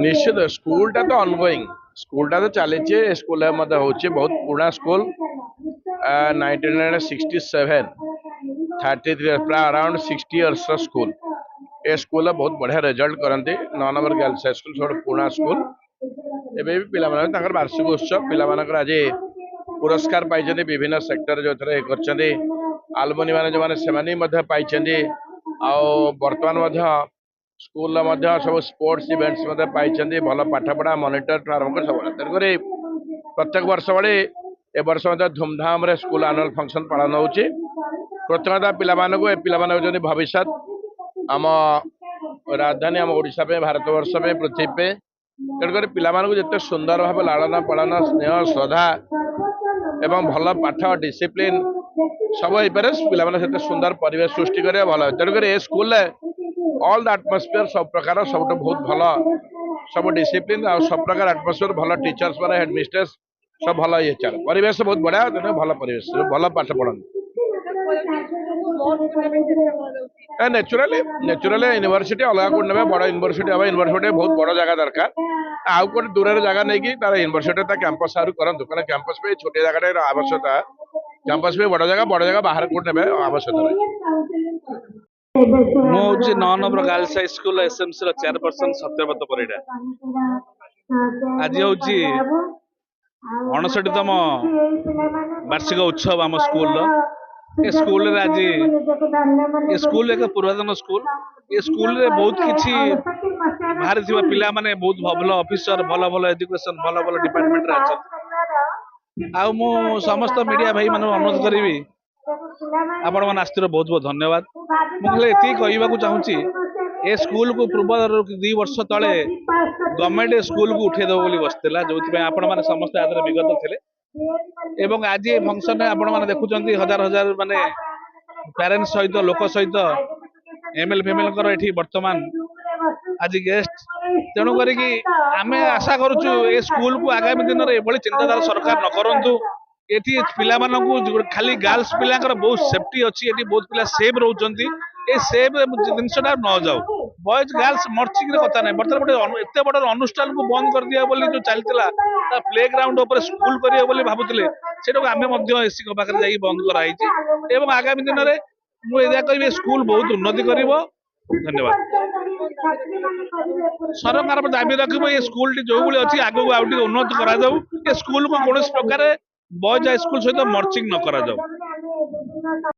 निश्चित स्कूलटा तो ऑनगोइंग स्कूलटा तो चली स्कूल बहुत पुराना स्कूल 1967 33 प्राय अराउंड 60 इयर्स स्कूल ए स्कूल बहुत बढ़िया रिजल्ट करती 9 नंबर गर्ल्स हाई स्कूल सब पुराना स्कूल एवं भी पिला वार्षिक उत्सव पिला आज पुरस्कार पाई विभिन्न सेक्टर जो कर आलमनी मैंने जो मैंने पाई बर्तमान स्कूल सब स्पोर्ट्स इवेंट्स पाई भल पाठपढ़ा मॉनिटर आरंभ कर सब तेणुक प्रत्येक वर्ष भली ए वर्ष धूमधाम रे स्कूल आनुअल फंक्शन पालन हो कृतज्ञता पिला भविष्य आम राजधानी आम ओडिशा पे भारतवर्ष पे पृथ्वी पे तेणुक पिला जिते सुंदर भाव लालन पालन स्नेह श्रद्धा एवं भल पाठ डिसिप्लिन सब हो पारे पिला सुंदर परिवेश सृष्टि करें भल तेणुक ए स्कूल ऑल द एटमॉस्फेयर सब प्रकार सब बहुत भल सब डिसिप्लिन आ सब प्रकार एटमॉस्फेयर भल टीचर्स माने हेडमिस्ट्रेस सब भल ये चल परिवेश बहुत बढ़िया तेना भल परिवेश भल पाठ पढ़न नेचुराली यूनिवर्सिटी अलग कोड ने बड़ यूनिवर्सिटी हम यूनिवर्सिटी बहुत बड़ जगह दरकार आउ कोड दूर जगह नहीं कि तार यूनिवर्सिटी कैंपस आरु करंतु कारण कैंपस पे छोटे जगह आवश्यकता कैंपस पे बड़ जगह बाहर कोड ने आवश्यकता मुझे 9 number girls high school SMC रो चेयरपर्सन सत्यव्रत परिडा आज हूँ 59तम वार्षिक उत्सव आम स्कूल ए स्कूल रे आज ए स्कूल एक पुरातन स्कूल ए स्कूल रे बहुत किछि बाहर थिबा पिला माने बहुत भल ऑफिसर भल भल एजुकेशन भल भल डिपार्टमेंट रे अछि आ मु समस्त मीडिया भाई माने अनुरोध करिवि आपण मन आस्तिर बहुत बहुत धन्यवाद मुझे ये कहवाक चाहूँगी ए स्कूल को पूर्व 2 वर्ष तले गवर्नमेंट स्कूल को उठे देव बसला जो आपण मैंने समस्त आदर विगत थे एवं आज ये फंक्शन आपण मैंने देखुं हजार हजार माने पेरेंट्स सहित लोक सहित एमएल फेमेल ये बर्तमान आज गेस्ट तेणु करी आम आशा करुचु ए स्कूल को आगामी दिन में ये चिंताधारा सरकार न करूँ एटी पिला खाली गर्ल्स पिला बहुत सेफ्टी अच्छी एटी बहुत पिला सेफ रोचंती ए सेफ जिनसटा न जाऊ बॉयज गर्ल्स मर्चिंग कथा ना बर्तमान एत बड़ अनुष्ठान को बंद कर दिया बोली जो चलता प्ले ग्राउंड ऊपर स्कूल करिए बोली भाबुतले सेटा आम एससी पाखे जाई बंद कराई एवं आगामी दिन में मुझे कह स्कूल बहुत उन्नति कर धन्यवाद सरकार दाबी रखिब ये स्कूल जो भाई अच्छी आगे आउ उन्नति करा स्कूल को कौन प्रकार बॉयज हाई स्कूल सहित मर्चिंग न करा जाऊ।